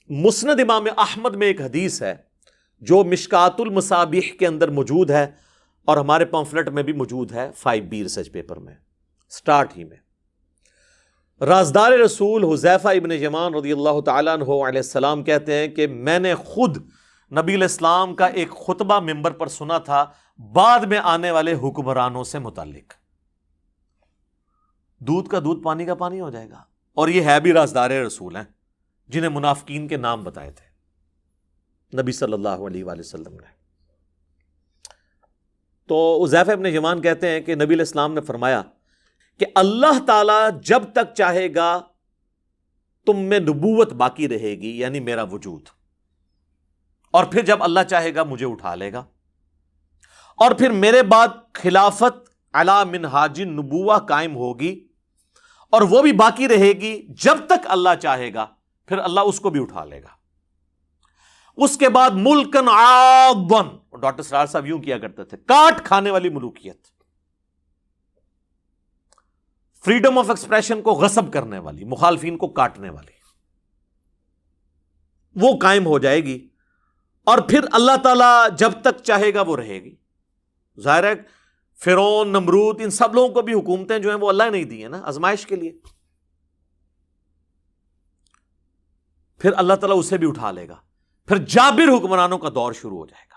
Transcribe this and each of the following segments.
مسند امام احمد میں ایک حدیث ہے جو مشکات المصابیح کے اندر موجود ہے اور ہمارے پمفلٹ میں بھی موجود ہے 5B ریسرچ پیپر میں سٹارٹ ہی میں. رازدار رسول حذیفہ ابن یمان رضی اللہ تعالیٰ عنہ علیہ السلام کہتے ہیں کہ میں نے خود نبی علیہ السلام کا ایک خطبہ ممبر پر سنا تھا بعد میں آنے والے حکمرانوں سے متعلق. دودھ کا دودھ پانی کا پانی ہو جائے گا. اور یہ ہے بھی رازدار رسول ہیں جنہیں منافقین کے نام بتائے تھے نبی صلی اللہ علیہ وآلہ وسلم نے. تو حذیفہ ابن یمان کہتے ہیں کہ نبی علیہ السلام نے فرمایا کہ اللہ تعالیٰ جب تک چاہے گا تم میں نبوت باقی رہے گی، یعنی میرا وجود، اور پھر جب اللہ چاہے گا مجھے اٹھا لے گا، اور پھر میرے بعد خلافت علی منہاج النبوہ قائم ہوگی اور وہ بھی باقی رہے گی جب تک اللہ چاہے گا، پھر اللہ اس کو بھی اٹھا لے گا. اس کے بعد ملکن عاضن، ڈاکٹر سرار صاحب یوں کیا کرتے تھے، کاٹ کھانے والی ملوکیت، فریڈم آف ایکسپریشن کو غصب کرنے والی، مخالفین کو کاٹنے والی، وہ قائم ہو جائے گی. اور پھر اللہ تعالیٰ جب تک چاہے گا وہ رہے گی. ظاہر ہے فرعون، نمرود، ان سب لوگوں کو بھی حکومتیں جو ہیں وہ اللہ نے نہیں دی ہیں نا، آزمائش کے لیے. پھر اللہ تعالیٰ اسے بھی اٹھا لے گا. پھر جابر حکمرانوں کا دور شروع ہو جائے گا.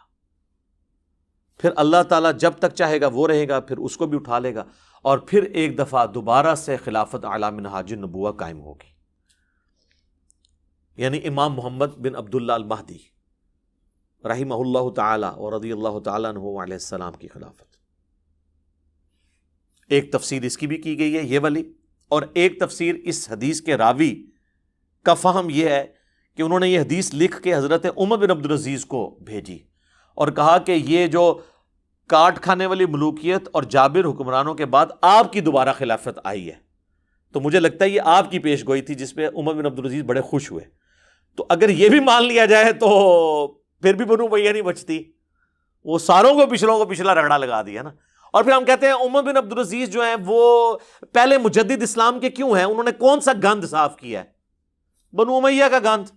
پھر اللہ تعالیٰ جب تک چاہے گا وہ رہے گا، پھر اس کو بھی اٹھا لے گا، اور پھر ایک دفعہ دوبارہ سے خلافت علی منہاج النبوہ قائم ہوگی، یعنی امام محمد بن عبداللہ المہدی رحمہ اللہ تعالی اور رضی اللہ تعالیٰ عنہ علیہ السلام کی خلافت. ایک تفسیر اس کی بھی کی گئی ہے یہ والی، اور ایک تفسیر اس حدیث کے راوی کا فہم یہ ہے کہ انہوں نے یہ حدیث لکھ کے حضرت عمر بن عبدالعزیز کو بھیجی اور کہا کہ یہ جو کاٹ کھانے والی ملوکیت اور جابر حکمرانوں کے بعد آپ کی دوبارہ خلافت آئی ہے، تو مجھے لگتا ہے یہ آپ کی پیش گوئی تھی جس پہ عمر بن عبدالعزیز بڑے خوش ہوئے. تو اگر یہ بھی مان لیا جائے تو پھر بھی بنو امیہ نہیں بچتی، وہ ساروں کو پچھلوں کو پچھلا رگڑا لگا دیا نا. اور پھر ہم کہتے ہیں عمر بن عبدالعزیز جو ہیں وہ پہلے مجدد اسلام کے کیوں ہیں؟ انہوں نے کون سا گند صاف کیا ہے؟ بنو امیہ کا گند.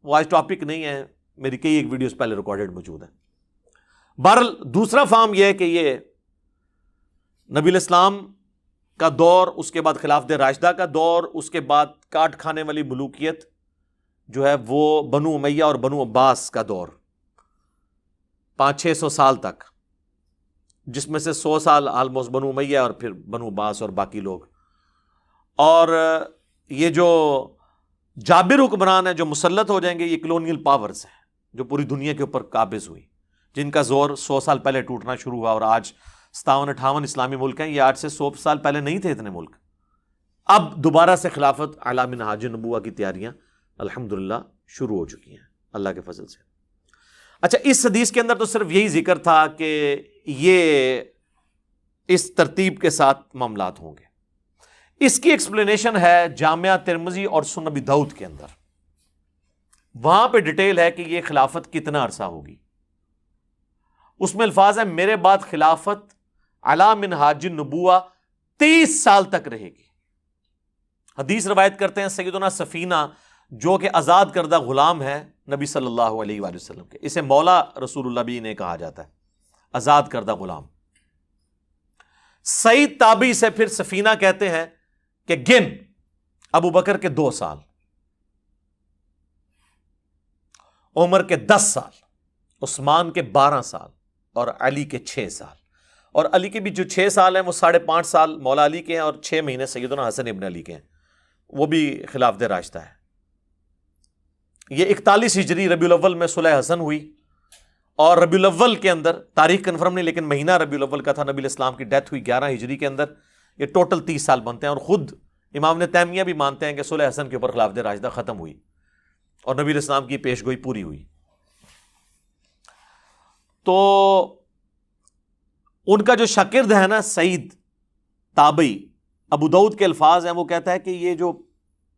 وہ آج ٹاپک نہیں ہے، میری کئی ایک ویڈیوز پہلے ریکارڈڈ موجود ہیں. بہرحال دوسرا فہم یہ ہے کہ یہ نبی علیہ السلام کا دور، اس کے بعد خلافت راشدہ کا دور، اس کے بعد کاٹ کھانے والی ملوکیت جو ہے وہ بنو امیہ اور بنو عباس کا دور 500-600 سال تک، جس میں سے 100 سال آلموسٹ بنو امیہ اور پھر بنو عباس اور باقی لوگ. اور یہ جو جابر حکمران ہیں جو مسلط ہو جائیں گے، یہ کلونیل پاورز ہیں جو پوری دنیا کے اوپر قابض ہوئی، جن کا زور 100 سال پہلے ٹوٹنا شروع ہوا، اور آج 57-58 اسلامی ملک ہیں. یہ آج سے 100 سال پہلے نہیں تھے اتنے ملک. اب دوبارہ سے خلافت علی منہاج النبوہ کی تیاریاں الحمدللہ شروع ہو چکی ہیں اللہ کے فضل سے. اچھا، اس حدیث کے اندر تو صرف یہی ذکر تھا کہ یہ اس ترتیب کے ساتھ معاملات ہوں گے. اس کی ایکسپلینیشن ہے جامعہ ترمذی اور سنن ابی داؤد کے اندر. وہاں پہ ڈیٹیل ہے کہ یہ خلافت کتنا عرصہ ہوگی. اس میں الفاظ ہیں میرے بعد خلافت علی منہاج النبوہ 30 سال تک رہے گی. حدیث روایت کرتے ہیں سیدنا سفینہ جو کہ آزاد کردہ غلام ہے نبی صلی اللہ علیہ وآلہ وسلم کے، اسے مولا رسول اللہ بھی نے کہا جاتا ہے، آزاد کردہ غلام. سعید تابعی سے پھر سفینہ کہتے ہیں کہ گن ابو بکر کے 2 سال، عمر کے 10 سال، عثمان کے 12 سال اور علی کے 6 سال. اور علی کے بھی جو 6 سال ہیں وہ 5.5 سال مولا علی کے ہیں اور 6 مہینے سیدنا حسن ابن علی کے ہیں، وہ بھی خلافت راشدہ ہے. یہ 41 ہجری ربیع الاول میں صلح حسن ہوئی، اور ربیع الاول کے اندر، تاریخ کنفرم نہیں لیکن مہینہ ربیع الاول کا تھا، نبی علیہ السلام کی ڈیتھ ہوئی 11 ہجری کے اندر. یہ ٹوٹل 30 سال بنتے ہیں. اور خود امام ابن تیمیہ بھی مانتے ہیں کہ صلح حسن کے اوپر خلافت راشدہ ختم ہوئی اور نبی علیہ السلام کی پیش گوئی پوری ہوئی. تو ان کا جو شاگرد ہے نا سعید تابعی، ابو داؤد کے الفاظ ہیں، وہ کہتا ہے کہ یہ جو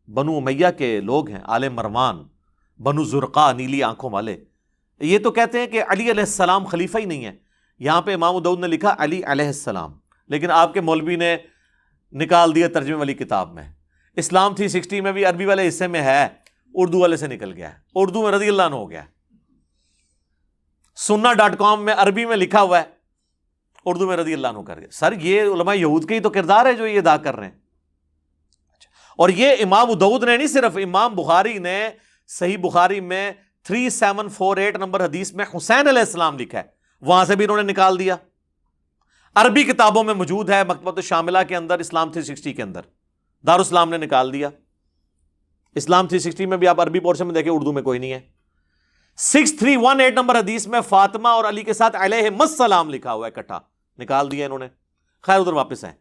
بنو امیہ کے لوگ ہیں، آل مروان، بنو زرقا، نیلی آنکھوں والے، یہ تو کہتے ہیں کہ علی علیہ السلام خلیفہ ہی نہیں ہے. یہاں پہ امام داؤد نے لکھا علی علیہ السلام، لیکن آپ کے مولوی نے نکال دیا ترجمے والی کتاب میں. اسلام 360 میں بھی عربی والے حصے میں ہے اردو والے سے نکل گیا ہے, اردو میں رضی اللہ عنہ ہو گیا ہے. sunna.com میں عربی میں لکھا ہوا ہے, اردو میں رضی اللہ عنہ کر گیا. سر یہ علماء یہود کے ہی تو کردار ہے جو یہ ادا کر رہے ہیں. اور یہ امام ابو داؤد نے نہیں, صرف امام بخاری نے صحیح بخاری میں 3748 نمبر حدیث میں حسین علیہ السلام لکھا ہے, وہاں سے بھی انہوں نے نکال دیا. عربی کتابوں میں موجود ہے, مکتبۃ الشاملہ کے اندر, اسلام 360 کے اندر دارالاسلام نے نکال دیا. اسلام 360 میں بھی آپ عربی پورشن میں دیکھیں, اردو میں کوئی نہیں ہے. 6318 نمبر حدیث میں فاطمہ اور علی کے ساتھ علیہم السلام لکھا ہوا ہے, اکٹھا نکال دیا انہوں نے. خیر ادھر واپس ہیں.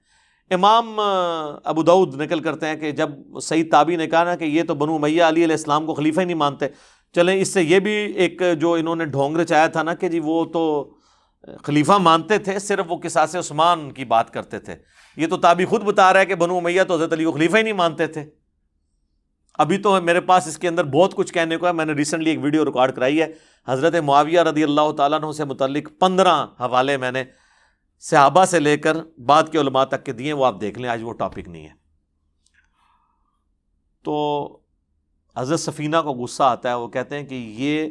امام ابو داؤد نقل کرتے ہیں کہ جب سعید تابعی نے کہا نا کہ یہ تو بنو امیہ علی علیہ السلام کو خلیفہ ہی نہیں مانتے, چلیں اس سے یہ بھی ایک جو انہوں نے ڈھونگ رچایا تھا نا کہ جی وہ تو خلیفہ مانتے تھے, صرف وہ قصاص عثمان کی بات کرتے تھے. یہ تو تابعی خود بتا رہا ہے کہ بنو امیہ تو حضرت علی کو خلیفہ ہی نہیں مانتے تھے. ابھی تو میرے پاس اس کے اندر بہت کچھ کہنے کو ہے. میں نے ریسنٹلی ایک ویڈیو ریکارڈ کرائی ہے, حضرت معاویہ رضی اللہ تعالیٰ عنہ سے متعلق 15 حوالے میں نے صحابہ سے لے کر بعد کے علماء تک کے دیے, وہ آپ دیکھ لیں, آج وہ ٹاپک نہیں ہے. تو حضرت سفینہ کو غصہ آتا ہے, وہ کہتے ہیں کہ یہ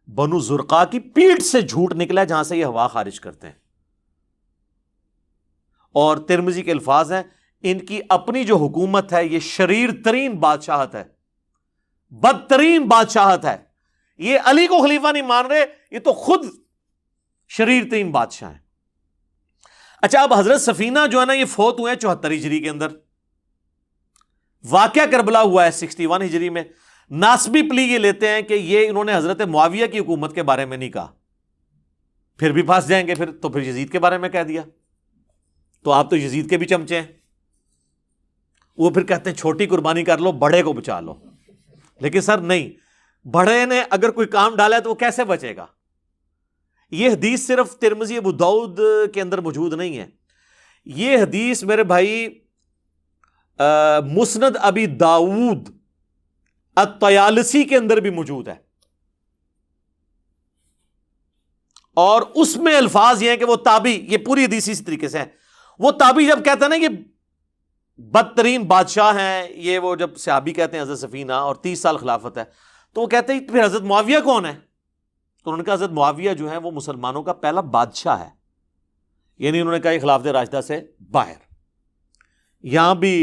بنو زرقا کی پیٹھ سے جھوٹ نکلا ہے جہاں سے یہ ہوا خارج کرتے ہیں. اور ترمذی کے الفاظ ہیں, ان کی اپنی جو حکومت ہے یہ شریر ترین بادشاہت ہے, بدترین بادشاہت ہے. یہ علی کو خلیفہ نہیں مان رہے, یہ تو خود شریر ترین بادشاہ ہیں. اچھا اب حضرت سفینہ جو ہے نا یہ فوت ہوئے ہیں 74 ہجری کے اندر, واقعہ کربلا ہوا ہے 61 ہجری میں. ناسبی پلی یہ لیتے ہیں کہ یہ انہوں نے حضرت معاویہ کی حکومت کے بارے میں نہیں کہا, پھر بھی پھنس جائیں گے پھر یزید کے بارے میں کہہ دیا, تو آپ تو یزید کے بھی چمچے ہیں. وہ پھر کہتے ہیں چھوٹی قربانی کر لو, بڑے کو بچا لو. لیکن سر نہیں, بڑے نے اگر کوئی کام ڈالا ہے تو وہ کیسے بچے گا؟ یہ حدیث صرف ترمذی ابو داؤد کے اندر موجود نہیں ہے, یہ حدیث میرے بھائی مسند ابی داؤد الطیالسی کے اندر بھی موجود ہے. اور اس میں الفاظ یہ ہیں کہ وہ تابعی, یہ پوری حدیث اسی طریقے سے ہے, وہ تابعی جب کہتا ہے نا یہ بدترین بادشاہ ہیں, یہ وہ جب صحابی کہتے ہیں حضرت سفینہ اور 30 سال خلافت ہے, تو وہ کہتے ہیں پھر حضرت معاویہ کون ہے؟ تو انہوں نے کہا حضرت معاویہ جو ہے وہ مسلمانوں کا پہلا بادشاہ ہے, یعنی انہوں نے کہا یہ خلافت راشدہ سے باہر. یہاں بھی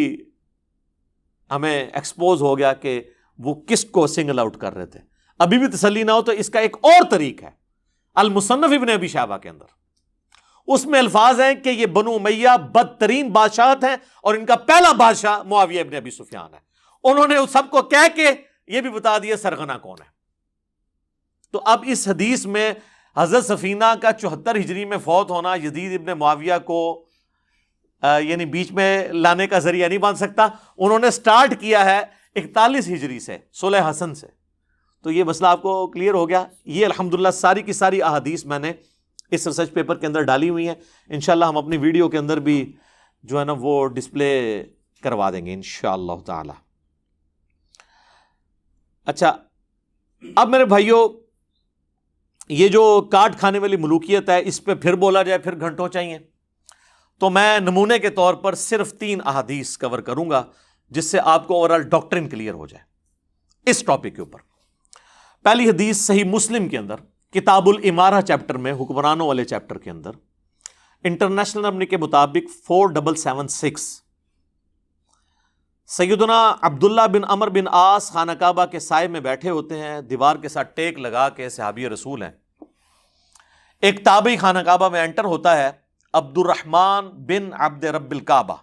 ہمیں ایکسپوز ہو گیا کہ وہ کس کو سنگل آؤٹ کر رہے تھے. ابھی بھی تسلی نہ ہو تو اس کا ایک اور طریق ہے المصنف ابن ابی شیبہ کے اندر, اس میں الفاظ ہیں کہ یہ بنو امیہ بدترین بادشاہت ہیں اور ان کا پہلا بادشاہ معاویہ ابن ابی سفیان ہے. انہوں نے سب کو کہہ کے یہ بھی بتا دیا سرغنہ کون ہے. تو اب اس حدیث میں حضرت سفینہ کا 74 ہجری میں فوت ہونا یزید ابن معاویہ کو یعنی بیچ میں لانے کا ذریعہ نہیں بن سکتا. انہوں نے سٹارٹ کیا ہے 41 ہجری سے, صلح حسن سے. تو یہ مسئلہ آپ کو کلیئر ہو گیا. یہ الحمدللہ ساری کی ساری احادیث میں نے اس ریسرچ پیپر کے اندر ڈالی ہوئی ہیں. انشاءاللہ ہم اپنی ویڈیو کے اندر بھی جو ہے نا وہ ڈسپلے کروا دیں گے انشاءاللہ تعالی. اچھا اب میرے بھائیوں, یہ جو کاٹ کھانے والی ملوکیت ہے اس پہ پھر بولا جائے پھر گھنٹوں چاہیے, تو میں نمونے کے طور پر صرف 3 احادیث کور کروں گا جس سے آپ کو اوورآل ڈاکٹرن کلیئر ہو جائے اس ٹاپک کے اوپر. پہلی حدیث صحیح مسلم کے اندر کتاب الامارہ چیپٹر میں, حکمرانوں والے چیپٹر کے اندر, انٹرنیشنل نمبر کے مطابق 4776, سیدنا عبداللہ بن عمر بن عاص خانہ کعبہ کے سائے میں بیٹھے ہوتے ہیں, دیوار کے ساتھ ٹیک لگا کے, صحابی رسول ہیں. ایک تابعی خانہ کعبہ میں انٹر ہوتا ہے, عبد الرحمن بن عبد رب الکعبہ.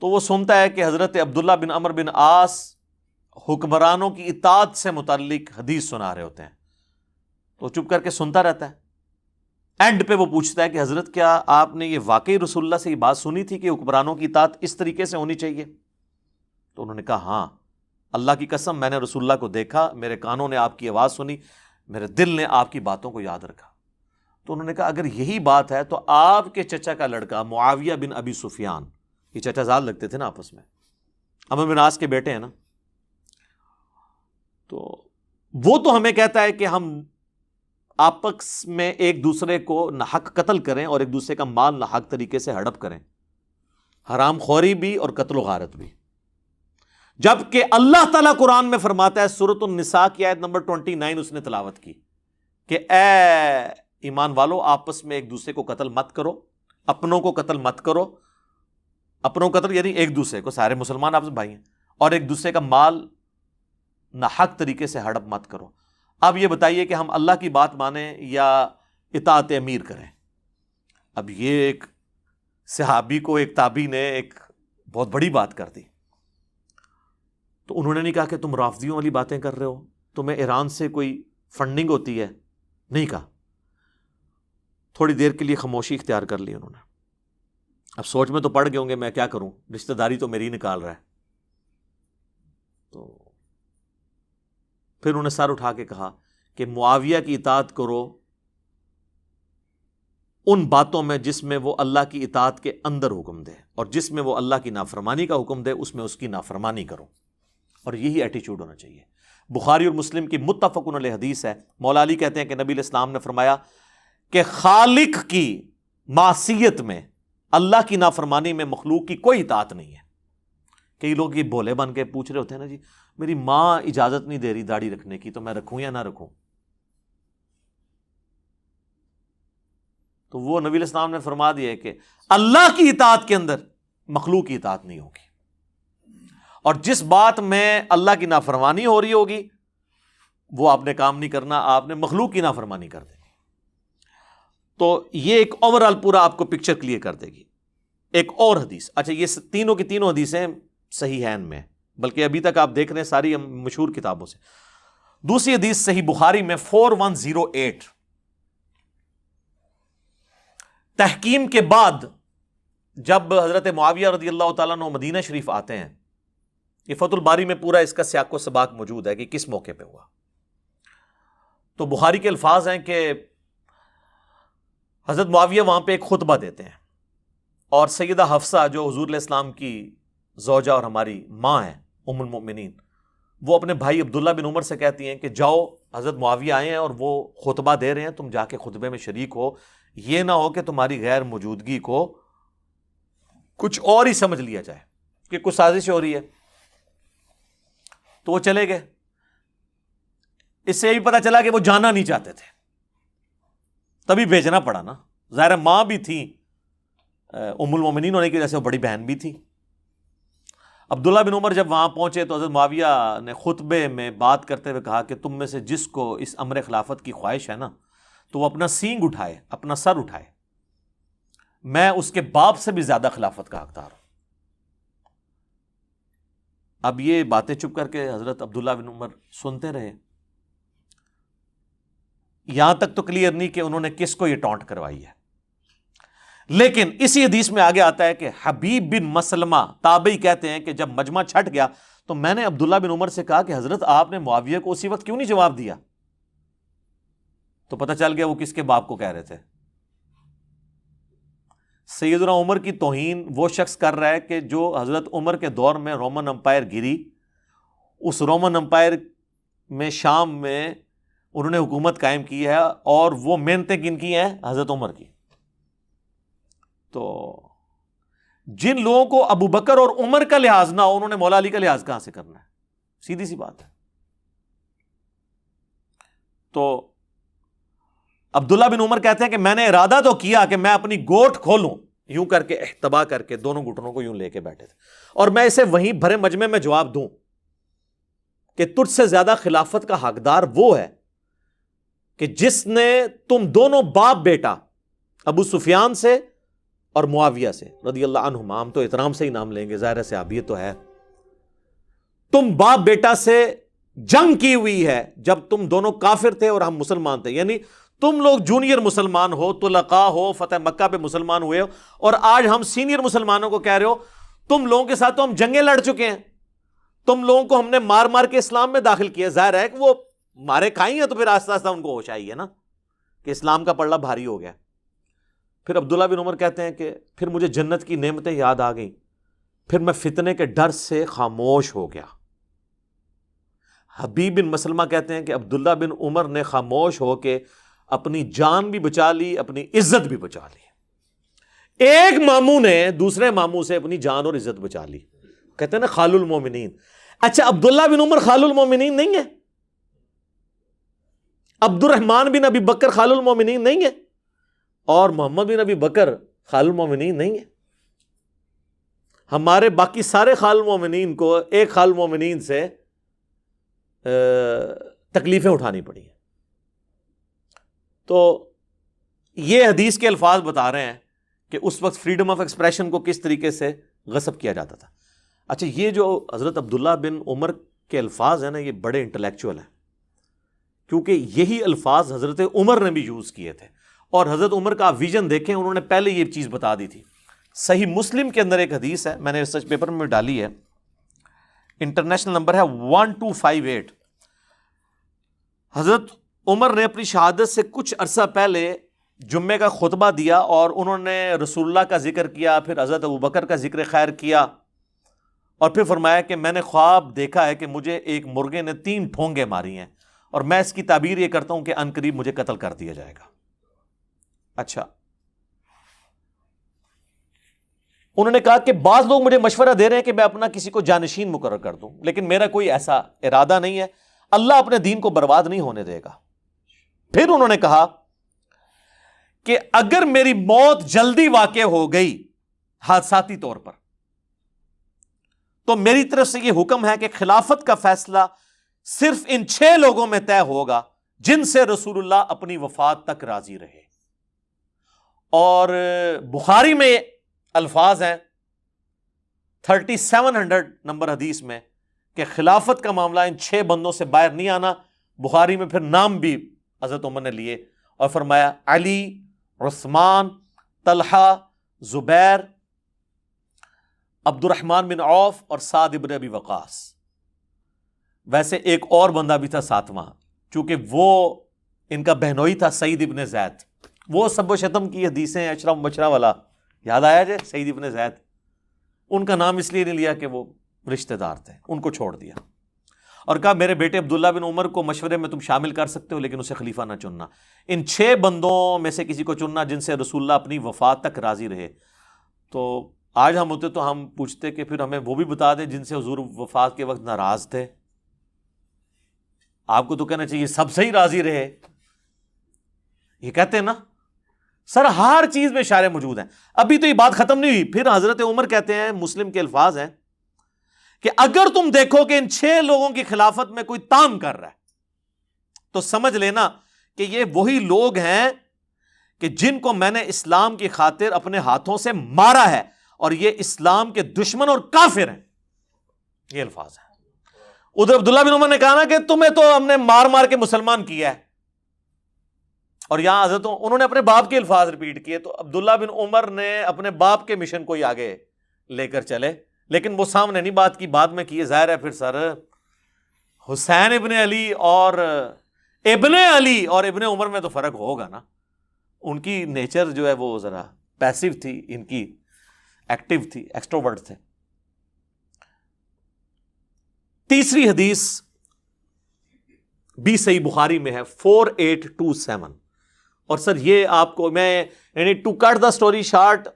تو وہ سنتا ہے کہ حضرت عبداللہ بن عمر بن عاص حکمرانوں کی اطاعت سے متعلق حدیث سنا رہے ہوتے ہیں. تو چپ کر کے سنتا رہتا ہے. اینڈ پہ وہ پوچھتا ہے کہ حضرت کیا آپ نے یہ واقعی رسول اللہ سے یہ بات سنی تھی کہ حکمرانوں کی اطاعت اس طریقے سے ہونی چاہیے؟ تو انہوں نے کہا ہاں, اللہ کی قسم میں نے رسول اللہ کو دیکھا, میرے کانوں نے آپ کی آواز سنی, میرے دل نے آپ کی باتوں کو یاد رکھا. تو انہوں نے کہا اگر یہی بات ہے تو آپ کے چچا کا لڑکا معاویہ بن ابی سفیان, یہ چچا زاد لگتے تھے نا آپس میں, عمرو بن عاص کے بیٹے ہیں نا, تو وہ تو ہمیں کہتا ہے کہ ہم آپس میں ایک دوسرے کو ناحق قتل کریں اور ایک دوسرے کا مال ناحق طریقے سے ہڑپ کریں, حرام خوری بھی اور قتل و غارت بھی. جبکہ اللہ تعالیٰ قرآن میں فرماتا ہے، سورۃ النساء کی آیت نمبر 29 اس نے تلاوت کی کہ اے ایمان والو آپس میں ایک دوسرے کو قتل مت کرو، اپنوں کو قتل مت کرو، اپنوں کو قتل یعنی ایک دوسرے کو، سارے مسلمان آپس میں بھائی ہیں، اور ایک دوسرے کا مال ناحق طریقے سے ہڑپ مت کرو۔ اب یہ بتائیے کہ ہم اللہ کی بات مانیں یا اطاعت امیر کریں؟ اب یہ ایک صحابی کو ایک تابعی نے ایک بہت بڑی بات کر دی، تو انہوں نے نہیں کہا کہ تم رافضیوں والی باتیں کر رہے ہو، تمہیں ایران سے کوئی فنڈنگ ہوتی ہے، نہیں کہا، تھوڑی دیر کے لیے خاموشی اختیار کر لی انہوں نے۔ اب سوچ میں تو پڑ گئے ہوں گے میں کیا کروں، رشتہ داری تو میری نکال رہا ہے، تو پھر انہوں نے سر اٹھا کے کہا کہ معاویہ کی اطاعت کرو ان باتوں میں جس میں وہ اللہ کی اطاعت کے اندر حکم دے، اور جس میں وہ اللہ کی نافرمانی کا حکم دے اس میں اس کی نافرمانی کرو، اور یہی ایٹیچیوڈ ہونا چاہیے۔ بخاری اور مسلم کی متفق علیہ حدیث ہے، مولا علی کہتے ہیں کہ نبی علیہ السلام نے فرمایا کہ خالق کی معصیت میں، اللہ کی نافرمانی میں مخلوق کی کوئی اطاعت نہیں ہے۔ کئی لوگ یہ بھولے بن کے پوچھ رہے ہوتے ہیں نا، جی میری ماں اجازت نہیں دے رہی داڑھی رکھنے کی تو میں رکھوں یا نہ رکھوں؟ تو وہ نبی علیہ السلام نے فرما دیا ہے کہ اللہ کی اطاعت کے اندر مخلوق کی اطاعت نہیں ہوگی، اور جس بات میں اللہ کی نافرمانی ہو رہی ہوگی وہ آپ نے کام نہیں کرنا، آپ نے مخلوق کی نافرمانی کر دینی۔ تو یہ ایک اوورآل پورا آپ کو پکچر کلیئر کر دے گی۔ ایک اور حدیث، اچھا یہ تینوں کی تینوں حدیثیں صحیحین میں، بلکہ ابھی تک آپ دیکھ رہے ہیں ساری مشہور کتابوں سے۔ دوسری حدیث صحیح بخاری میں 4108، تحکیم کے بعد جب حضرت معاویہ رضی اللہ تعالیٰ عنہ مدینہ شریف آتے ہیں، یہ فتح الباری میں پورا اس کا سیاق و سباق موجود ہے کہ کس موقع پہ ہوا۔ تو بخاری کے الفاظ ہیں کہ حضرت معاویہ وہاں پہ ایک خطبہ دیتے ہیں، اور سیدہ حفصہ جو حضور علیہ السلام کی زوجہ اور ہماری ماں ہیں ام المؤمنین، وہ اپنے بھائی عبداللہ بن عمر سے کہتی ہیں کہ جاؤ، حضرت معاویہ آئے ہیں اور وہ خطبہ دے رہے ہیں، تم جا کے خطبے میں شریک ہو، یہ نہ ہو کہ تمہاری غیر موجودگی کو کچھ اور ہی سمجھ لیا جائے کہ کچھ سازش ہو رہی ہے۔ تو وہ چلے گئے، اس سے یہ بھی پتا چلا کہ وہ جانا نہیں چاہتے تھے، تبھی بھیجنا پڑا نا، ظاہر ماں بھی تھی، ام المومنین ہونے کی وجہ سے وہ بڑی بہن بھی تھی۔ عبداللہ بن عمر جب وہاں پہنچے تو حضرت معاویہ نے خطبے میں بات کرتے ہوئے کہا کہ تم میں سے جس کو اس امر خلافت کی خواہش ہے نا، تو وہ اپنا سینگ اٹھائے، اپنا سر اٹھائے، میں اس کے باپ سے بھی زیادہ خلافت کا حقدار ہوں۔ اب یہ باتیں چپ کر کے حضرت عبداللہ بن عمر سنتے رہے، یہاں تک تو کلیئر نہیں کہ انہوں نے کس کو یہ ٹونٹ کروائی ہے، لیکن اسی حدیث میں آگے آتا ہے کہ حبیب بن مسلمہ تابعی کہتے ہیں کہ جب مجمع چھٹ گیا تو میں نے عبداللہ بن عمر سے کہا کہ حضرت آپ نے معاویہ کو اسی وقت کیوں نہیں جواب دیا؟ تو پتہ چل گیا وہ کس کے باپ کو کہہ رہے تھے۔ سیدنا عمر کی توہین وہ شخص کر رہا ہے کہ جو حضرت عمر کے دور میں رومن امپائر گری، اس رومن امپائر میں شام میں انہوں نے حکومت قائم کی ہے، اور وہ محنتیں کن کی ہیں؟ حضرت عمر کی۔ تو جن لوگوں کو ابو بکر اور عمر کا لحاظ نہ ہو، انہوں نے مولا علی کا لحاظ کہاں سے کرنا ہے؟ سیدھی سی بات ہے۔ تو عبداللہ بن عمر کہتے ہیں کہ میں نے ارادہ تو کیا کہ میں اپنی گوٹ کھولوں، یوں کر کے احتبا کر کے دونوں گھٹنوں کو یوں لے کے بیٹھے تھے، اور میں اسے وہیں بھرے مجمع میں جواب دوں کہ تجھ سے زیادہ خلافت کا حقدار وہ ہے کہ جس نے تم دونوں باپ بیٹا ابو سفیان سے اور معاویہ سے رضی اللہ عنہما، ہم تو احترام سے ہی نام لیں گے، ظاہر سے صحابیت تو ہے، تم باپ بیٹا سے جنگ کی ہوئی ہے جب تم دونوں کافر تھے اور ہم مسلمان تھے، یعنی تم لوگ جونیئر مسلمان ہو، طلقاء ہو، فتح مکہ پہ مسلمان ہوئے ہو، اور آج ہم سینئر مسلمانوں کو کہہ رہے ہو تم لوگوں کے ساتھ تو ہم جنگیں لڑ چکے ہیں، تم لوگوں کو ہم نے مار مار کے اسلام میں داخل کیا۔ ظاہر ہے کہ وہ مارے کھائی ہیں تو پھر آہستہ آہستہ ان کو ہوش آئی ہے نا کہ اسلام کا پلڑا بھاری ہو گیا۔ پھر عبداللہ بن عمر کہتے ہیں کہ پھر مجھے جنت کی نعمتیں یاد آ گئیں، پھر میں فتنے کے ڈر سے خاموش ہو گیا۔ حبیب بن مسلمہ کہتے ہیں کہ عبداللہ بن عمر نے خاموش ہو کے اپنی جان بھی بچا لی، اپنی عزت بھی بچا لی۔ ایک ماموں نے دوسرے ماموں سے اپنی جان اور عزت بچا لی، کہتے ہیں نا خال المومنین، اچھا عبداللہ بن عمر خال المومنین نہیں ہے؟ عبد الرحمن بن ابی بکر خال المومنین نہیں ہے؟ اور محمد بن ابی بکر خال المومنین نہیں ہے؟ ہمارے باقی سارے خال المومنین کو ایک خال المومنین سے تکلیفیں اٹھانی پڑی ہیں. تو یہ حدیث کے الفاظ بتا رہے ہیں کہ اس وقت فریڈم آف ایکسپریشن کو کس طریقے سے غصب کیا جاتا تھا. اچھا یہ جو حضرت عبداللہ بن عمر کے الفاظ ہیں نا، یہ بڑے انٹلیکچوئل ہیں، کیونکہ یہی الفاظ حضرت عمر نے بھی یوز کیے تھے. اور حضرت عمر کا ویژن دیکھیں، انہوں نے پہلے یہ چیز بتا دی تھی. صحیح مسلم کے اندر ایک حدیث ہے، میں نے ریسرچ پیپر میں ڈالی ہے، انٹرنیشنل نمبر ہے 1258. حضرت عمر نے اپنی شہادت سے کچھ عرصہ پہلے جمعے کا خطبہ دیا اور انہوں نے رسول اللہ کا ذکر کیا، پھر حضرت ابوبکر کا ذکر خیر کیا، اور پھر فرمایا کہ میں نے خواب دیکھا ہے کہ مجھے ایک مرغے نے 3 ٹھونگے ماری ہیں، اور میں اس کی تعبیر یہ کرتا ہوں کہ ان قریب مجھے قتل کر دیا جائے گا. اچھا انہوں نے کہا کہ بعض لوگ مجھے مشورہ دے رہے ہیں کہ میں اپنا کسی کو جانشین مقرر کر دوں، لیکن میرا کوئی ایسا ارادہ نہیں ہے، اللہ اپنے دین کو برباد نہیں ہونے دے گا. پھر انہوں نے کہا کہ اگر میری موت جلدی واقع ہو گئی حادثاتی طور پر، تو میری طرف سے یہ حکم ہے کہ خلافت کا فیصلہ صرف ان 6 لوگوں میں طے ہوگا جن سے رسول اللہ اپنی وفات تک راضی رہے. اور بخاری میں الفاظ ہیں 3700 نمبر حدیث میں کہ خلافت کا معاملہ ان 6 بندوں سے باہر نہیں آنا. بخاری میں پھر نام بھی حضرت عمر نے لیے اور فرمایا علی، عثمان، طلحہ، زبیر، عبد الرحمن بن عوف اور سعد ابن ابی وقاص. ویسے ایک اور بندہ بھی تھا 7واں، چونکہ وہ ان کا بہنوئی تھا، سعید ابن زید. وہ سب و شتم کی حدیثیں اشرا مبشرہ والا یاد آیا جائے، سعید ابن زید. ان کا نام اس لیے نہیں لیا کہ وہ رشتہ دار تھے، ان کو چھوڑ دیا اور کہا میرے بیٹے عبداللہ بن عمر کو مشورے میں تم شامل کر سکتے ہو، لیکن اسے خلیفہ نہ چننا. ان 6 بندوں میں سے کسی کو چننا جن سے رسول اللہ اپنی وفات تک راضی رہے. تو آج ہم ہوتے تو ہم پوچھتے کہ پھر ہمیں وہ بھی بتا دیں جن سے حضور وفات کے وقت ناراض تھے. آپ کو تو کہنا چاہیے سب سے ہی راضی رہے. یہ کہتے ہیں نا سر ہر چیز میں اشارے موجود ہیں. ابھی تو یہ بات ختم نہیں ہوئی. پھر حضرت عمر کہتے ہیں، مسلم کے الفاظ ہیں کہ اگر تم دیکھو کہ ان 6 لوگوں کی خلافت میں کوئی تام کر رہا ہے تو سمجھ لینا کہ یہ وہی لوگ ہیں کہ جن کو میں نے اسلام کی خاطر اپنے ہاتھوں سے مارا ہے، اور یہ اسلام کے دشمن اور کافر ہیں. یہ الفاظ ہیں. ادھر عبداللہ بن عمر نے کہا نا کہ تمہیں تو ہم نے مار مار کے مسلمان کیا ہے، اور یہاں حضرت انہوں نے اپنے باپ کے الفاظ ریپیٹ کیے. تو عبداللہ بن عمر نے اپنے باپ کے مشن کو ہی آگے لے کر چلے، لیکن وہ سامنے نہیں بات کی، بعد میں کی. ظاہر ہے پھر سر حسین ابن علی اور ابن عمر میں تو فرق ہوگا نا. ان کی نیچر جو ہے وہ ذرا پیسیو تھی، ان کی ایکٹیو تھی، ایکسٹروورٹ تھے. تیسری حدیث بھی صحیح بخاری میں ہے 4827. اور سر یہ آپ کو میں یعنی to cut the story short,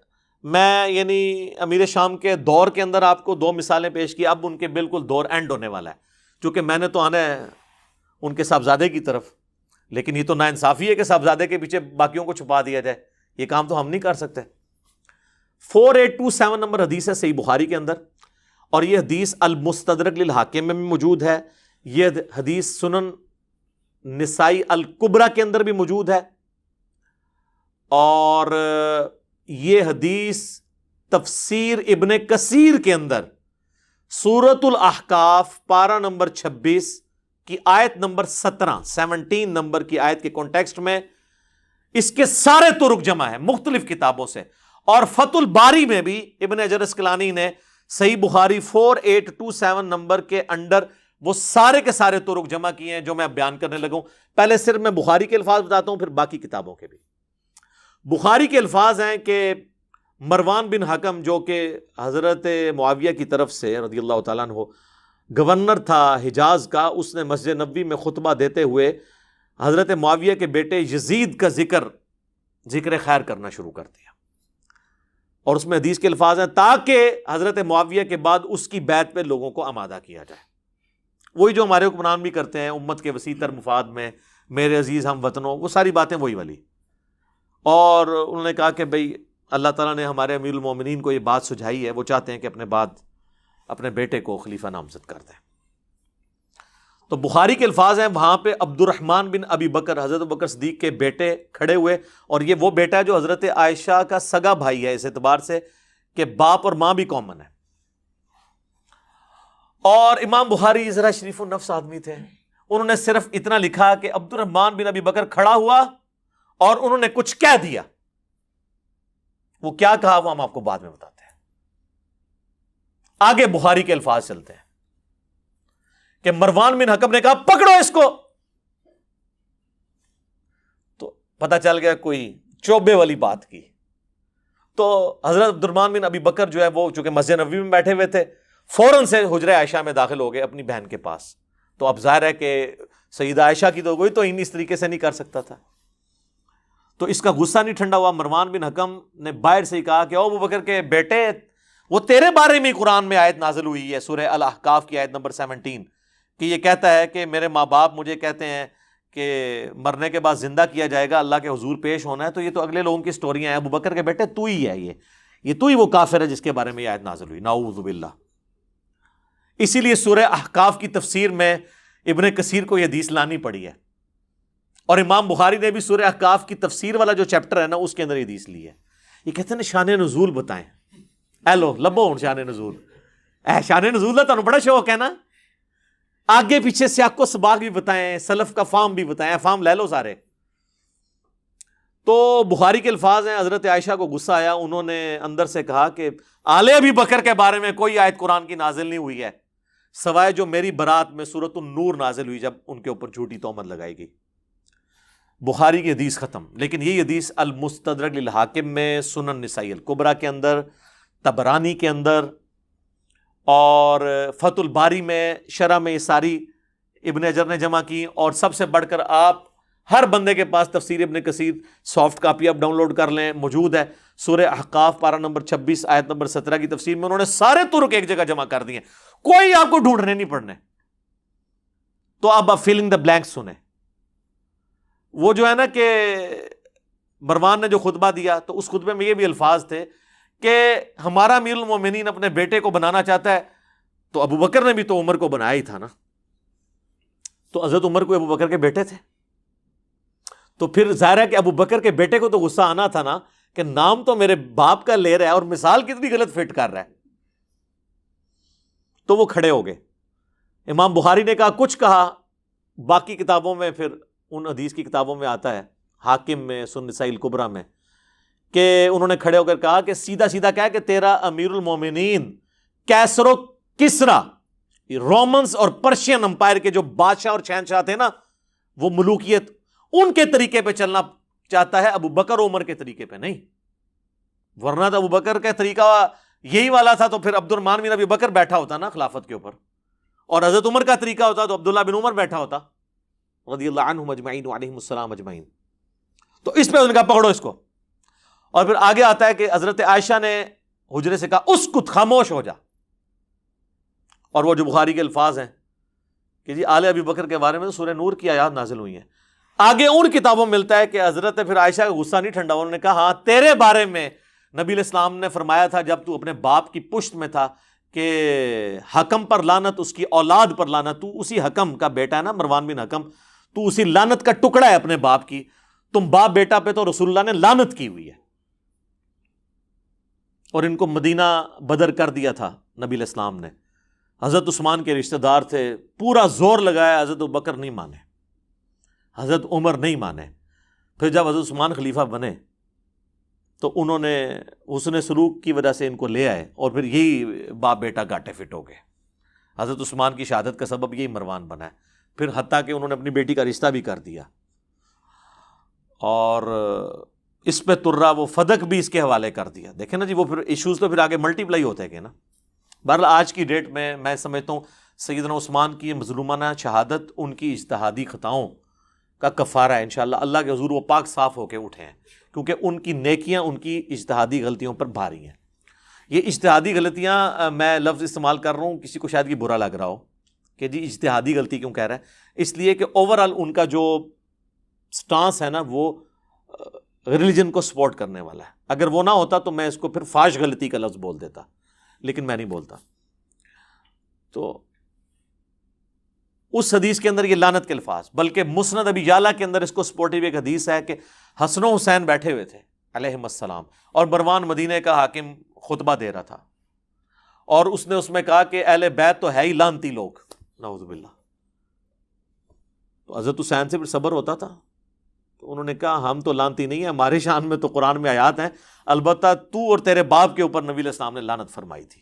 میں یعنی امیر شام کے دور کے اندر آپ کو 2 مثالیں پیش کی. اب ان کے بالکل دور اینڈ ہونے والا ہے، چونکہ میں نے تو آنا ہے ان کے صاحبزادے کی طرف، لیکن یہ تو ناانصافی ہے کہ صاحبزادے کے پیچھے باقیوں کو چھپا دیا جائے. یہ کام تو ہم نہیں کر سکتے. 4827 نمبر حدیث ہے صحیح بخاری کے اندر، اور یہ حدیث المستدرک للحاکم میں بھی موجود ہے. یہ حدیث سنن نسائی الکبریٰ کے اندر بھی موجود ہے، اور یہ حدیث تفسیر ابن کثیر کے اندر سورۃ الاحقاف پارہ نمبر 26 کی آیت نمبر 17 نمبر کی آیت کے کانٹیکسٹ میں اس کے سارے طرق جمع ہیں مختلف کتابوں سے. اور فتح الباری میں بھی ابن حجر اسقلانی نے صحیح بخاری 4827 نمبر کے انڈر وہ سارے کے سارے طرق جمع کیے ہیں جو میں اب بیان کرنے لگوں. پہلے صرف میں بخاری کے الفاظ بتاتا ہوں، پھر باقی کتابوں کے بھی. بخاری کے الفاظ ہیں کہ مروان بن حکم جو کہ حضرت معاویہ کی طرف سے رضی اللہ تعالیٰ عنہ گورنر تھا حجاز کا، اس نے مسجد نبوی میں خطبہ دیتے ہوئے حضرت معاویہ کے بیٹے یزید کا ذکر خیر کرنا شروع کر دیا. اور اس میں حدیث کے الفاظ ہیں تاکہ حضرت معاویہ کے بعد اس کی بیعت پہ لوگوں کو آمادہ کیا جائے. وہی جو ہمارے حکمران بھی کرتے ہیں امت کے وسیع تر مفاد میں، میرے عزیز ہم وطنوں، وہ ساری باتیں وہی والی. اور انہوں نے کہا کہ بھئی اللہ تعالیٰ نے ہمارے امیر المومنین کو یہ بات سجھائی ہے، وہ چاہتے ہیں کہ اپنے بعد اپنے بیٹے کو خلیفہ نامزد کر دیں. تو بخاری کے الفاظ ہیں وہاں پہ عبد الرحمن بن ابی بکر، حضرت ابوبکر صدیق کے بیٹے کھڑے ہوئے، اور یہ وہ بیٹا ہے جو حضرت عائشہ کا سگا بھائی ہے اس اعتبار سے کہ باپ اور ماں بھی کامن ہے. اور امام بخاری ذرا شریف النفس آدمی تھے، انہوں نے صرف اتنا لکھا کہ عبد الرحمن بن ابی بکر کھڑا ہوا اور انہوں نے کچھ کہہ دیا. وہ کیا کہا وہ ہم آپ کو بعد میں بتاتے ہیں. آگے بخاری کے الفاظ چلتے ہیں کہ مروان بن حکم نے کہا پکڑو اس کو. تو پتہ چل گیا کوئی چوبے والی بات کی. تو حضرت عبد الرحمن بن ابی بکر جو ہے وہ چونکہ مسجد نبوی میں بیٹھے ہوئے تھے، فوراً سے حجرہ عائشہ میں داخل ہو گئے اپنی بہن کے پاس. تو اب ظاہر ہے کہ سیدہ عائشہ کی تو کوئی تو اس طریقے سے نہیں کر سکتا تھا. تو اس کا غصہ نہیں ٹھنڈا ہوا. مروان بن حکم نے باہر سے ہی کہا کہ او ابو بکر کے بیٹے، وہ تیرے بارے میں قرآن میں آیت نازل ہوئی ہے سورہ الاحقاف کی آیت نمبر 17 کہ یہ کہتا ہے کہ میرے ماں باپ مجھے کہتے ہیں کہ مرنے کے بعد زندہ کیا جائے گا، اللہ کے حضور پیش ہونا ہے. تو یہ تو اگلے لوگوں کی سٹوریاں ہیں. ابو بکر کے بیٹے تو ہی ہے، یہ تو ہی وہ کافر ہے جس کے بارے میں یہ آیت نازل ہوئی، نعوذ باللہ. اسی لیے سورہ احقاف کی تفسیر میں ابن کثیر کو یہ حدیث لانی پڑی ہے. اور امام بخاری نے بھی سورہ احقاف کی تفسیر والا جو چیپٹر ہے نا اس کے اندر یہ حدیث لی ہے. یہ کہتے ہیں شان نزول بتائیں. اے لو لبو ہوں شان نزول، شان نزول کا تمہیں بڑا شوق ہے نا، آگے پیچھے سیاق و سباق بھی بتائیں، سلف کا فام بھی بتائیں، فام لے لو سارے. تو بخاری کے الفاظ ہیں حضرت عائشہ کو غصہ آیا، انہوں نے اندر سے کہا کہ آل ابی بکر کے بارے میں کوئی آیت قرآن کی نازل نہیں ہوئی ہے سوائے جو میری برات میں سورۃ النور نازل ہوئی جب ان کے اوپر جھوٹی تہمت لگائی گئی. بخاری کی حدیث ختم. لیکن یہ حدیث المستدرک للحاکم میں، سنن نسائی الکبریٰ کے اندر، طبرانی کے اندر، اور فتح الباری میں شرح میں یہ ساری ابن حجر نے جمع کی. اور سب سے بڑھ کر آپ ہر بندے کے پاس تفسیر ابن کثیر سافٹ کاپی آپ ڈاؤن لوڈ کر لیں، موجود ہے. سورہ احقاف پارہ نمبر 26 آیت نمبر 17 کی تفسیر میں انہوں نے سارے ترک ایک جگہ جمع کر دیے، کوئی آپ کو ڈھونڈنے نہیں پڑنے. تو اب آپ فیلنگ دا بلینک سنیں. وہ جو ہے نا کہ مروان نے جو خطبہ دیا تو اس خطبے میں یہ بھی الفاظ تھے کہ ہمارا امیر المومنین اپنے بیٹے کو بنانا چاہتا ہے. تو ابو بکر نے بھی تو عمر کو بنایا ہی تھا نا. تو حضرت عمر کو ابو بکر کے بیٹے تھے. تو پھر ظاہر ہے کہ ابو بکر کے بیٹے کو تو غصہ آنا تھا نا کہ نام تو میرے باپ کا لے رہا ہے اور مثال کتنی غلط فٹ کر رہا ہے. تو وہ کھڑے ہو گئے. امام بخاری نے کہا کچھ کہا، باقی کتابوں میں پھر ان حدیث کی کتابوں میں آتا ہے، حاکم میں، سنن نسائی الکبریٰ میں، کہ انہوں نے کھڑے ہو کر کہا کہ سیدھا سیدھا کہا کہ تیرا امیر المومنین کیسر و کسرا، رومنز اور پرشین امپائر کے جو بادشاہ اور شہنشاہ تھے نا، وہ ملوکیت ان کے طریقے پہ چلنا چاہتا ہے، ابو بکر عمر کے طریقے پہ نہیں. ورنہ تو ابو بکر کا طریقہ یہی والا تھا تو پھر عبد الرحمن بن ابی بکر بیٹھا ہوتا نا خلافت کے اوپر، اور حضرت عمر کا طریقہ ہوتا تو عبداللہ بن عمر بیٹھا ہوتا رضی اللہ عنہم اجمعین وعلیہم السلام اجمعین. تو اس پہ انہوں نے کہا پکڑو اس کو. اور پھر آگے آتا ہے کہ حضرت عائشہ نے حجرے سے کہا اسکت، خاموش ہو جا. اور وہ جو بخاری کے الفاظ ہیں کہ جی آل ابی بکر کے بارے میں تو سورہ نور کی آیات نازل ہوئی ہیں. آگے ان کتابوں میں ملتا ہے کہ حضرت پھر عائشہ کا غصہ نہیں ٹھنڈا، انہوں نے کہا ہاں تیرے بارے میں نبی علیہ السلام نے فرمایا تھا جب تو اپنے باپ کی پشت میں تھا کہ حکم پر لعنت، اس کی اولاد پر لعنت. تو اسی حکم کا بیٹا ہے نا مروان بن حکم، تو اسی لعنت کا ٹکڑا ہے اپنے باپ کی. تم باپ بیٹا پہ تو رسول اللہ نے لعنت کی ہوئی ہے. اور ان کو مدینہ بدر کر دیا تھا نبی علیہ السلام نے. حضرت عثمان کے رشتہ دار تھے، پورا زور لگایا، حضرت ابوبکر نہیں مانے، حضرت عمر نہیں مانے. پھر جب حضرت عثمان خلیفہ بنے تو انہوں نے حسن سلوک کی وجہ سے ان کو لے آئے، اور پھر یہی باپ بیٹا گاٹے فٹ ہو گئے. حضرت عثمان کی شہادت کا سبب یہی مروان بنا ہے. پھر حتیٰ کہ انہوں نے اپنی بیٹی کا رشتہ بھی کر دیا، اور اس پہ ترا وہ فدق بھی اس کے حوالے کر دیا. دیکھیں نا جی، وہ پھر ایشوز تو پھر آگے ملٹی پلائی ہوتے ہیں نا. بہرحال آج کی ڈیٹ میں سمجھتا ہوں سیدنا عثمان کی مظلومانہ شہادت ان کی اجتہادی خطاؤں کا کفارہ ہے. انشاءاللہ اللہ کے حضور وہ پاک صاف ہو کے اٹھے ہیں، کیونکہ ان کی نیکیاں ان کی اجتہادی غلطیوں پر بھاری ہیں. یہ اجتہادی غلطیاں میں لفظ استعمال کر رہا ہوں، کسی کو شاید یہ برا لگ رہا ہو کہ جی اجتہادی غلطی کیوں کہہ رہا ہے؟ اس لیے کہ اوور آل ان کا جو سٹانس ہے نا وہ ریلیجن کو سپورٹ کرنے والا ہے. اگر وہ نہ ہوتا تو میں اس کو پھر فاش غلطی کا لفظ بول دیتا، لیکن میں نہیں بولتا. تو اس حدیث کے اندر یہ لعنت کے الفاظ، بلکہ مسند ابی یعلا کے اندر اس کو سپورٹیو ایک حدیث ہے کہ حسن و حسین بیٹھے ہوئے تھے علیہم السلام، اور مروان مدینے کا حاکم خطبہ دے رہا تھا، اور اس نے اس میں کہا کہ اہل بیت تو ہے ہی لعنتی لوگ، نعوذ باللہ. تو حضرت حسین سے پھر صبر ہوتا تھا، تو انہوں نے کہا ہم تو لعنتی نہیں ہیں، ہماری شان میں تو قرآن میں آیات ہیں، البتہ تو اور تیرے باپ کے اوپر نبی علیہ السلام نے لعنت فرمائی تھی.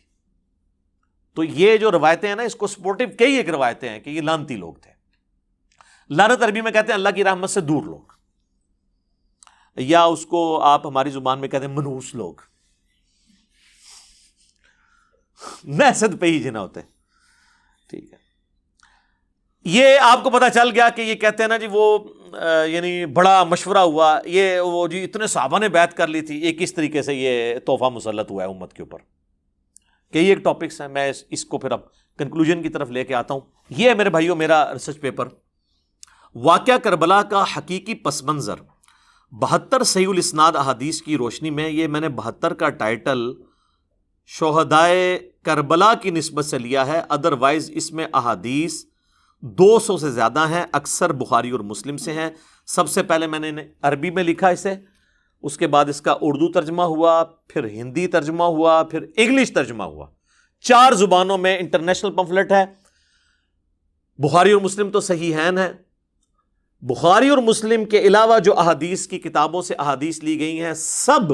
تو یہ جو روایتیں ہیں نا، اس کو سپورٹیو کئی ایک روایتیں ہیں کہ یہ لعنتی لوگ تھے. لعنت عربی میں کہتے ہیں اللہ کی رحمت سے دور لوگ، یا اس کو آپ ہماری زبان میں کہتے ہیں منحوس لوگ، نحست پہ ہی جنا ہوتے ہیں. ٹھیک ہے، یہ آپ کو پتا چل گیا کہ یہ کہتے ہیں نا جی وہ یعنی بڑا مشورہ ہوا، یہ وہ جی اتنے صحابہ نے بیعت کر لی تھی، یہ کس طریقے سے یہ تحفہ مسلط ہوا ہے امت کے اوپر. کئی ایک ٹاپکس ہیں، میں اس کو پھر اب کنکلوژن کی طرف لے کے آتا ہوں. یہ ہے میرے بھائیوں میرا ریسرچ پیپر، واقعہ کربلا کا حقیقی پس منظر 72 صحیح الاسناد احادیث کی روشنی میں. یہ میں نے 72 کا ٹائٹل شہدائے کربلا کی نسبت سے لیا ہے، ادروائز اس میں احادیث 200 سے زیادہ ہیں، اکثر بخاری اور مسلم سے ہیں. سب سے پہلے میں نے عربی میں لکھا اسے، اس کے بعد اس کا اردو ترجمہ ہوا، پھر ہندی ترجمہ ہوا، پھر انگلش ترجمہ ہوا. 4 زبانوں میں انٹرنیشنل پمفلٹ ہے. بخاری اور مسلم تو صحیحین ہیں. بخاری اور مسلم کے علاوہ جو احادیث کی کتابوں سے احادیث لی گئی ہیں، سب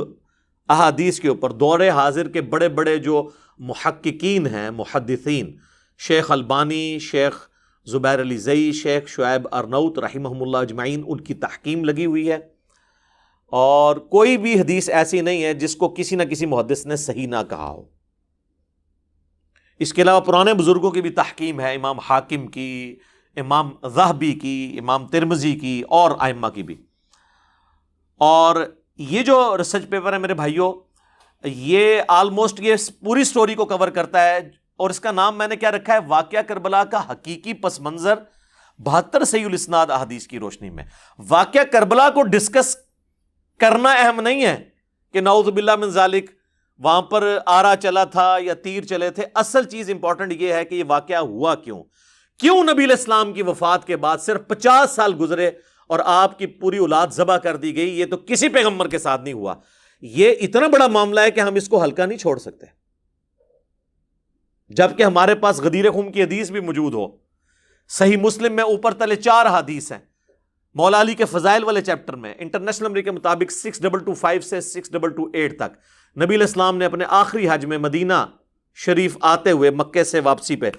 احادیث کے اوپر دور حاضر کے بڑے بڑے جو محققین ہیں، محدثین، شیخ البانی، شیخ زبیر علی زئی، شیخ شعیب ارنوت رحمہم اللہ اجمعین، ان کی تحقیم لگی ہوئی ہے. اور کوئی بھی حدیث ایسی نہیں ہے جس کو کسی نہ کسی محدث نے صحیح نہ کہا ہو. اس کے علاوہ پرانے بزرگوں کی بھی تحقیم ہے، امام حاکم کی، امام ذہبی کی، امام ترمذی کی، اور ائمہ کی بھی. اور یہ جو ریسرچ پیپر ہے میرے بھائیوں، یہ آلموسٹ یہ پوری سٹوری کو کور کرتا ہے، اور اس کا نام میں نے کیا رکھا ہے؟ واقعہ کربلا کا حقیقی پس منظر 72 صحیح الاسناد احادیث کی روشنی میں. واقعہ کربلا کو ڈسکس کرنا اہم نہیں ہے کہ نعوذ باللہ من ذالک وہاں پر آرا چلا تھا یا تیر چلے تھے. اصل چیز امپورٹنٹ یہ ہے کہ یہ واقعہ ہوا کیوں نبی علیہ السلام کی وفات کے بعد صرف 50 سال گزرے اور آپ کی پوری اولاد ذبح کر دی گئی. یہ تو کسی پیغمبر کے ساتھ نہیں ہوا. یہ اتنا بڑا معاملہ ہے کہ ہم اس کو ہلکا نہیں چھوڑ سکتے، جبکہ ہمارے پاس غدیر خم کی حدیث بھی موجود ہو. صحیح مسلم میں اوپر تلے 4 حدیث ہیں. مولا علی کے فضائل والے چیپٹر میں انٹرنیشنل نمبر کے مطابق 6225 سے 6228 تک نبی علیہ السلام نے اپنے آخری حج میں مدینہ شریف آتے ہوئے مکے سے واپسی پہ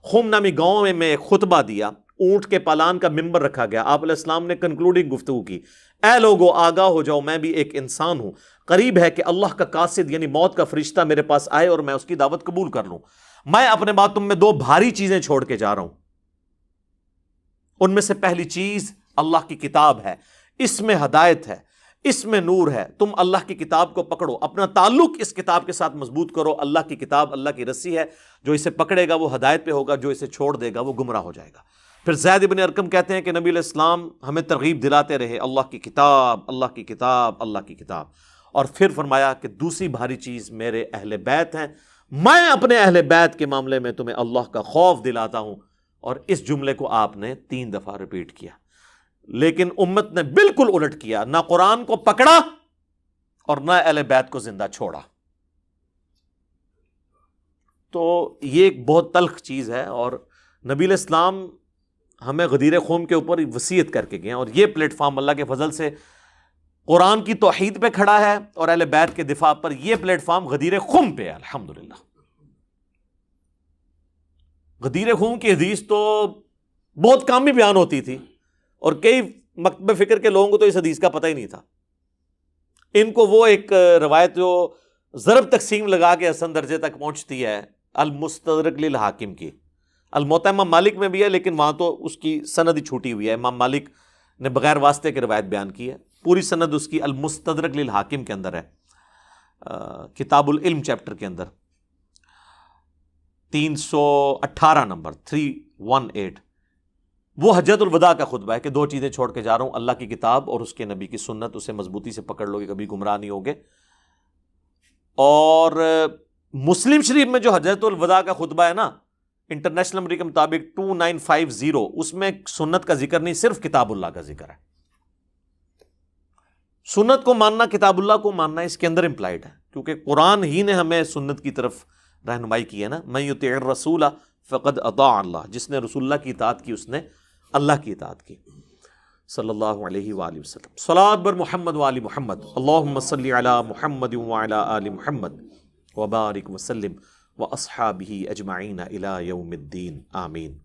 خم نامی گاؤں میں ایک خطبہ دیا. اونٹ کے پالان کا ممبر رکھا گیا. آپ علیہ السلام نے کنکلوڈنگ گفتگو کی، اے لوگو آگاہ ہو جاؤ، میں بھی ایک انسان ہوں. قریب ہے کہ اللہ کا قاصد یعنی موت کا فرشتہ میرے پاس آئے اور میں اس کی دعوت قبول کر لوں. میں اپنے بعد تم میں 2 بھاری چیزیں چھوڑ کے جا رہا ہوں. ان میں سے پہلی چیز اللہ کی کتاب ہے، اس میں ہدایت ہے، اس میں نور ہے. تم اللہ کی کتاب کو پکڑو، اپنا تعلق اس کتاب کے ساتھ مضبوط کرو. اللہ کی کتاب اللہ کی رسی ہے، جو اسے پکڑے گا وہ ہدایت پہ ہوگا، جو اسے چھوڑ دے گا وہ گمراہ ہو جائے گا. پھر زید ابن ارقم کہتے ہیں کہ نبی علیہ السلام ہمیں ترغیب دلاتے رہے، اللہ کی کتاب، اللہ کی کتاب، اللہ کی کتاب. اور پھر فرمایا کہ دوسری بھاری چیز میرے اہل بیت ہیں، میں اپنے اہل بیت کے معاملے میں تمہیں اللہ کا خوف دلاتا ہوں. اور اس جملے کو آپ نے 3 دفعہ ریپیٹ کیا. لیکن امت نے بالکل الٹ کیا، نہ قرآن کو پکڑا اور نہ اہل بیت کو زندہ چھوڑا. تو یہ ایک بہت تلخ چیز ہے. اور نبی علیہ السلام ہمیں غدیر قوم کے اوپر وصیت کر کے گئے، اور یہ پلیٹ فارم اللہ کے فضل سے قرآن کی توحید پہ کھڑا ہے، اور اہل بیت کے دفاع پر یہ پلیٹ فارم غدیر قوم پہ ہے. الحمدللہ. غدیر قوم کی حدیث تو بہت کم ہی بیان ہوتی تھی، اور کئی مکتب فکر کے لوگوں کو تو اس حدیث کا پتہ ہی نہیں تھا. ان کو وہ ایک روایت جو ضرب تقسیم لگا کے حسن درجے تک پہنچتی ہے، المستدرک للحاکم کی، الموطا امام مالک میں بھی ہے لیکن وہاں تو اس کی سند ہی چھوٹی ہوئی ہے. امام مالک نے بغیر واسطے کے روایت بیان کی ہے. پوری سند اس کی المستدرک للحاکم کے اندر ہے، کتاب العلم چیپٹر کے اندر 318 نمبر 18 وہ حجۃ الوداع کا خطبہ ہے کہ 2 چیزیں چھوڑ کے جا رہا ہوں، اللہ کی کتاب اور اس کے نبی کی سنت، اسے مضبوطی سے پکڑ لو گے کبھی گمراہ نہیں ہوگے۔ اور مسلم شریف میں جو حجۃ الوداع کا خطبہ ہے نا، انٹرنیشنل نمبر کے مطابق 2950، اس میں سنت کا ذکر نہیں، صرف کتاب اللہ کا ذکر ہے۔ سنت کو ماننا، کتاب اللہ کو ماننا اس کے اندر امپلائڈ ہے، کیونکہ قرآن ہی نے ہمیں سنت کی طرف رہنمائی کی ہے نا، من یطیع الرسول فقد اطاع اللہ، جس نے رسول اللہ کی اطاعت کی اس نے اللہ کی اطاعت کی، صلی اللہ علیہ وآلہ وسلم۔ صلاۃ بر محمد وآل محمد، اللہم صلی علی محمد وعلی آل محمد وبارک وسلم واصحابہ اجمعین الی یوم الدین، آمین۔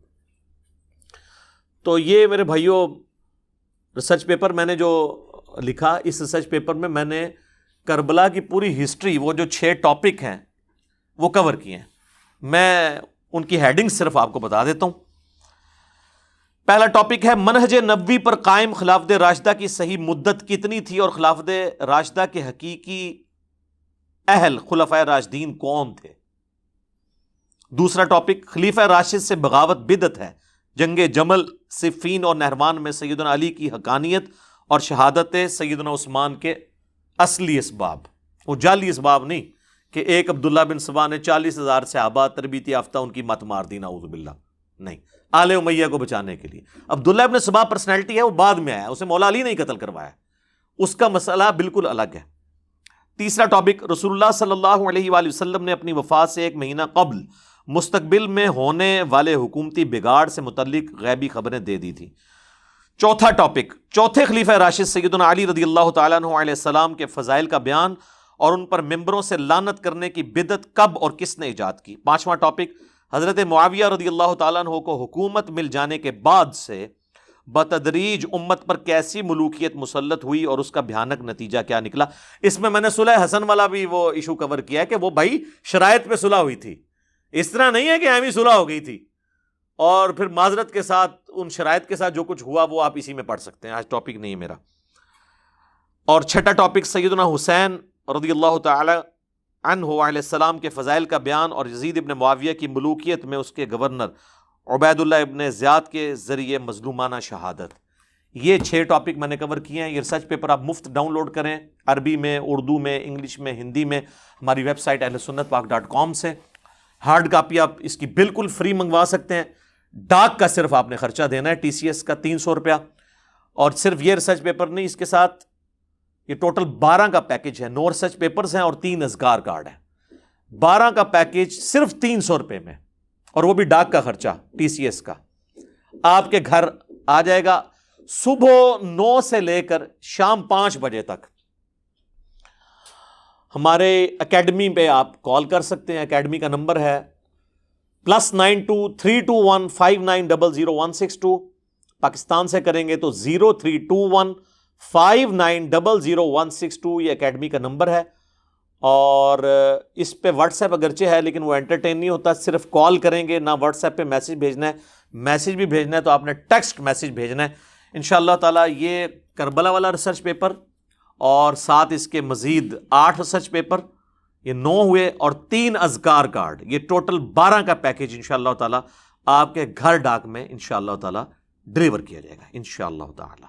تو یہ میرے بھائیوں ریسرچ پیپر میں نے جو لکھا، اس ریسرچ پیپر میں نے کربلا کی پوری ہسٹری، وہ جو 6 ٹاپک ہیں وہ کور کیے ہیں۔ میں ان کی ہیڈنگ صرف آپ کو بتا دیتا ہوں۔ پہلا ٹاپک ہے منہج نبوی پر قائم خلافت راشدہ کی صحیح مدت کتنی تھی اور خلافت راشدہ کے حقیقی اہل خلفائے راشدین کون تھے۔ دوسرا ٹاپک خلیفہ راشد سے بغاوت بدعت ہے، جنگ جمل، صفین اور نہروان میں سیدنا علی کی حقانیت اور شہادت سیدنا عثمان کے اصلی اسباب، وہ جعلی اسباب نہیں کہ ایک عبداللہ بن سبا نے 40,000 صحابہ تربیت یافتہ ان کی مت مار دی، نعوذ باللہ، نہیں، آل امیہ کو بچانے کے لیے۔ عبداللہ بن سبا پرسنالٹی ہے، وہ بعد میں آیا، اسے مولا علی نہیں قتل کروایا، اس کا مسئلہ بالکل الگ ہے۔ تیسرا ٹاپک رسول اللہ صلی اللہ علیہ وآلہ وسلم نے اپنی وفات سے 1 مہینہ قبل مستقبل میں ہونے والے حکومتی بگاڑ سے متعلق غیبی خبریں دے دی تھی۔ چوتھا ٹاپک چوتھے خلیفہ راشد سیدنا علی رضی اللہ تعالیٰ عنہ علیہ السلام کے فضائل کا بیان اور ان پر ممبروں سے لعنت کرنے کی بدعت کب اور کس نے ایجاد کی۔ پانچواں ٹاپک حضرت معاویہ رضی اللہ تعالیٰ عنہ کو حکومت مل جانے کے بعد سے بتدریج امت پر کیسی ملوکیت مسلط ہوئی اور اس کا بھیانک نتیجہ کیا نکلا۔ اس میں نے صلح حسن والا بھی وہ ایشو کور کیا ہے کہ وہ بھائی شرائط پہ صلح ہوئی تھی، اس طرح نہیں ہے کہ ایویں صلح ہو گئی تھی، اور پھر معذرت کے ساتھ ان شرائط کے ساتھ جو کچھ ہوا وہ آپ اسی میں پڑھ سکتے ہیں، آج ٹاپک نہیں ہے میرا۔ اور چھٹا ٹاپک سیدنا حسین رضی اللہ تعالی عنہ علیہ السلام کے فضائل کا بیان اور یزید ابن معاویہ کی ملوکیت میں اس کے گورنر عبید اللہ ابن زیاد کے ذریعے مظلومانہ شہادت۔ یہ 6 ٹاپک میں نے کور کیے ہیں۔ یہ ریسرچ پیپر آپ مفت ڈاؤن لوڈ کریں، عربی میں، اردو میں، انگلش میں، ہندی میں، ہماری ویب سائٹ ahlsunnatpak.com سے۔ ہارڈ کاپی آپ اس کی بالکل فری منگوا سکتے ہیں، ڈاک کا صرف آپ نے خرچہ دینا ہے TCS کا 300 روپیہ، اور صرف یہ ریسرچ پیپر نہیں، اس کے ساتھ یہ ٹوٹل 12 کا پیکج ہے، 9 ریسرچ پیپرز ہیں اور 3 اذکار کارڈ ہیں۔ 12 کا پیکج صرف 300 روپے میں، اور وہ بھی ڈاک کا خرچہ TCS کا، آپ کے گھر آ جائے گا صبح 9 سے لے کر شام 5 بجے تک۔ ہمارے اکیڈمی پہ آپ کال کر سکتے ہیں، اکیڈمی کا نمبر ہے +923215900162، پاکستان سے کریں گے تو 032159000162، یہ اکیڈمی کا نمبر ہے۔ اور اس پہ واٹس ایپ اگرچہ ہے لیکن وہ انٹرٹین نہیں ہوتا، صرف کال کریں گے، نہ واٹس ایپ پہ میسج بھیجنا ہے، میسج بھی بھیجنا ہے تو آپ نے ٹیکسٹ میسج بھیجنا ہے۔ انشاءاللہ تعالیٰ یہ کربلا والا ریسرچ پیپر اور ساتھ اس کے مزید 8 ریسرچ پیپر، یہ 9 ہوئے، اور 3 اذکار کارڈ، یہ ٹوٹل 12 کا پیکج انشاءاللہ تعالیٰ آپ کے گھر ڈاک میں انشاءاللہ تعالیٰ ڈیلیور کیا جائے گا انشاءاللہ تعالیٰ۔